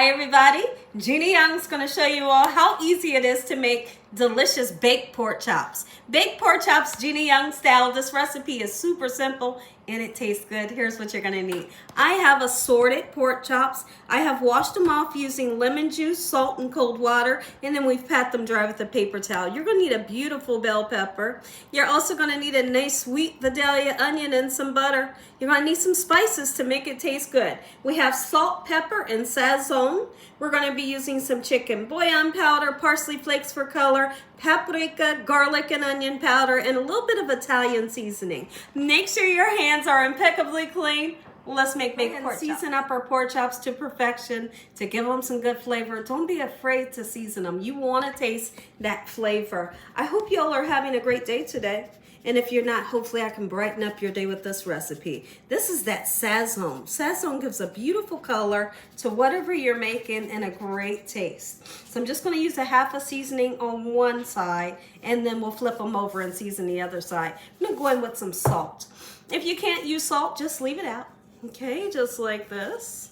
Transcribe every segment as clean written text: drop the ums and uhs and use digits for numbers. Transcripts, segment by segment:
Hi everybody, Gina Young's going to show you all how easy it is to make delicious baked pork chops. Baked pork chops, Gina Young style. This recipe is super simple and it tastes good. Here's what you're going to need. I have assorted pork chops. I have washed them off using lemon juice, salt, and cold water, and then we've pat them dry with a paper towel. You're going to need a beautiful bell pepper. You're also going to need a nice sweet Vidalia onion and some butter. You're going to need some spices to make it taste good. We have salt, pepper, and sazon. We're going to be using some chicken bouillon powder, parsley flakes for color, paprika, garlic and onion powder, and a little bit of Italian seasoning. Make sure your hands are impeccably clean. Let's make pork chops. Season up our pork chops to perfection to give them some good flavor. Don't be afraid to season them. You want to taste that flavor. I hope y'all are having a great day today. And if you're not, hopefully I can brighten up your day with this recipe. This is that sazon. Sazon gives a beautiful color to whatever you're making and a great taste. So I'm just going to use a half a seasoning on one side, and then we'll flip them over and season the other side. I'm going to go in with some salt. If you can't use salt, just leave it out. Okay, just like this.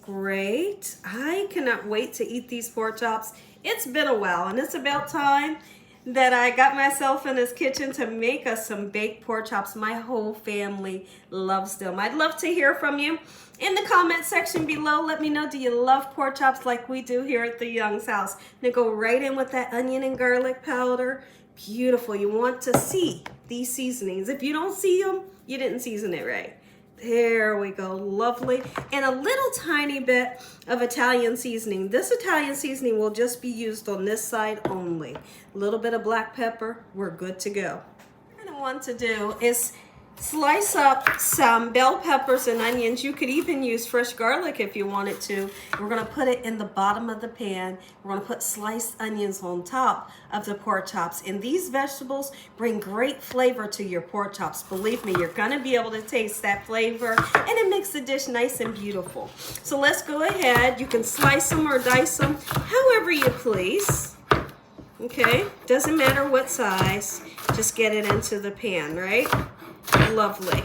Great. I cannot wait to eat these pork chops. It's been a while, and it's about time that I got myself in this kitchen to make us some baked pork chops. My whole family loves them. I'd love to hear from you in the comment section below. Let me know, do you love pork chops like we do here at the Young's house? Now go right in with that onion and garlic powder. Beautiful. You want to see these seasonings. If you don't see them, you didn't season it right. There we go, lovely. And a little tiny bit of Italian seasoning. This Italian seasoning will just be used on this side only. A little bit of black pepper, we're good to go. What you're gonna want to do is slice up some bell peppers and onions. You could even use fresh garlic if you wanted to. We're gonna put it in the bottom of the pan. We're gonna put sliced onions on top of the pork chops. And these vegetables bring great flavor to your pork chops. Believe me, you're gonna be able to taste that flavor, and it makes the dish nice and beautiful. So let's go ahead. You can slice them or dice them, however you please. Okay, doesn't matter what size. Just get it into the pan, right? Lovely.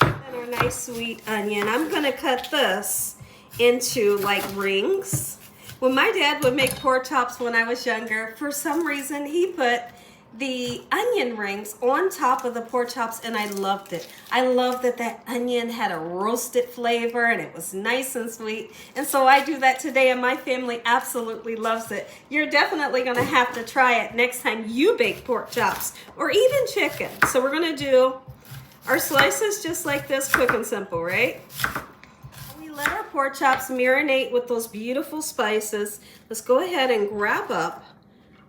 And our nice sweet onion. I'm going to cut this into like rings. When my dad would make pork chops when I was younger, for some reason he put the onion rings on top of the pork chops, and I loved it. I loved that that onion had a roasted flavor and it was nice and sweet. And so I do that today, and my family absolutely loves it. You're definitely going to have to try it next time you bake pork chops or even chicken. So we're going to do our slices just like this, quick and simple, right? We let our pork chops marinate with those beautiful spices. Let's go ahead and grab up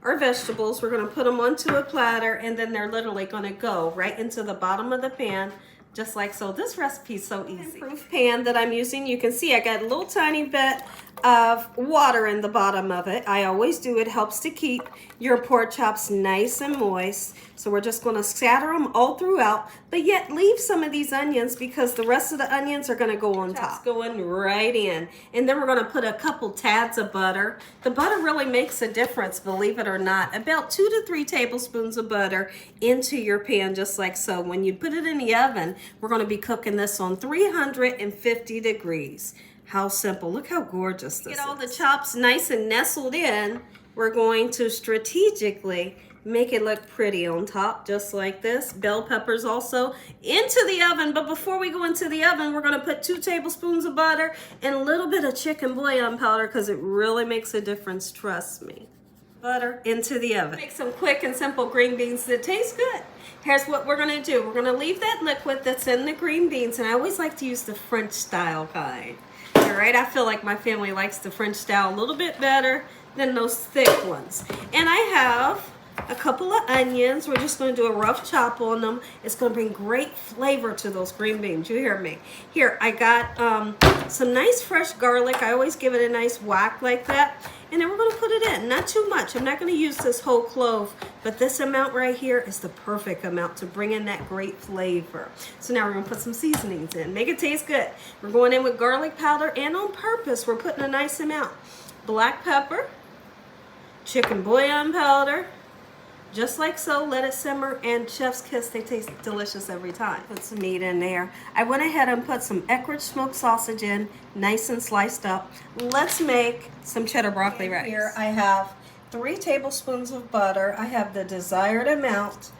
our vegetables. We're going to put them onto a platter, and then they're literally going to go right into the bottom of the pan, just like so. This recipe is so easy. Proof pan that I'm using, you can see I got a little tiny bit of water in the bottom of it. I always do. It helps to keep your pork chops nice and moist. So we're just going to scatter them all throughout, but yet leave some of these onions because the rest of the onions are going to go on top. Going right in. And then we're going to put a couple tads of butter. The butter really makes a difference, believe it or not. About 2 to 3 tablespoons of butter into your pan, just like so. When you put it in the oven, we're going to be cooking this on 350 degrees. How simple. Look how gorgeous this is. Get all the chops nice and nestled in. We're going to strategically make it look pretty on top, just like this. Bell peppers also into the oven. But before we go into the oven, we're going to put 2 tablespoons of butter and a little bit of chicken bouillon powder because it really makes a difference, trust me. Butter into the oven. Make some quick and simple green beans that taste good. Here's what we're going to do. We're going to leave that liquid that's in the green beans, and I always like to use the French style kind. All right, I feel like my family likes the French style a little bit better than those thick ones. And I have a couple of onions. We're just going to do a rough chop on them. It's going to bring great flavor to those green beans. You hear me? Here, I got some nice fresh garlic. I always give it a nice whack like that. And then we're going to put it in. Not too much. I'm not going to use this whole clove, but this amount right here is the perfect amount to bring in that great flavor. So now we're going to put some seasonings in. Make it taste good. We're going in with garlic powder, and on purpose, we're putting a nice amount. Black pepper, chicken bouillon powder, Just like so, let it simmer, and chef's kiss, they taste delicious every time. Put some meat in there. I went ahead and put some Eckrich smoked sausage in, nice and sliced up. Let's make some cheddar broccoli rice. Here I have 3 tablespoons of butter. I have the desired amount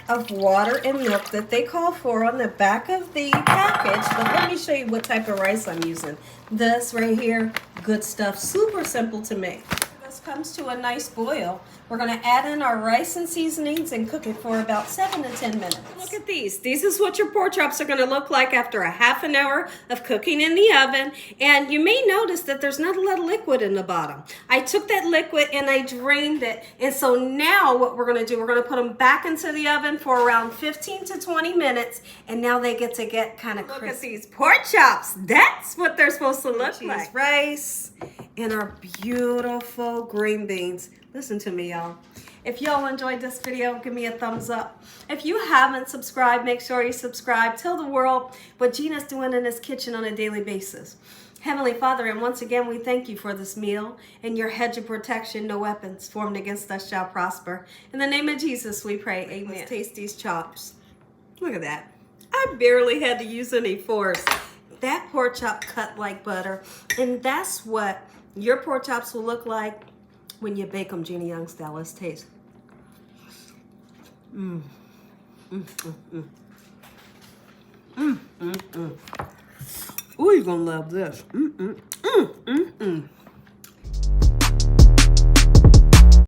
of water and milk that they call for on the back of the package, but let me show you what type of rice I'm using. This right here, good stuff, super simple to make. This comes to a nice boil. We're going to add in our rice and seasonings and cook it for about 7 to 10 minutes. Look at these. This is what your pork chops are going to look like after a half an hour of cooking in the oven. And you may notice that there's not a lot of liquid in the bottom. I took that liquid and I drained it. And so now what we're going to do, we're going to put them back into the oven for around 15 to 20 minutes. And now they get kind of crispy. Look at these pork chops. That's what they're supposed to look like. Rice and our beautiful green beans. Listen to me, y'all. If y'all enjoyed this video, give me a thumbs up. If you haven't subscribed, make sure you subscribe. Tell the world what Gina's doing in this kitchen on a daily basis. Heavenly Father, and once again, we thank you for this meal and your hedge of protection. No weapons formed against us shall prosper. In the name of Jesus, we pray. Amen. Let's taste these chops. Look at that. I barely had to use any force. That pork chop cut like butter. And that's what your pork chops will look like when you bake them, Gina Young style. Let's taste. Ooh, you're gonna love this.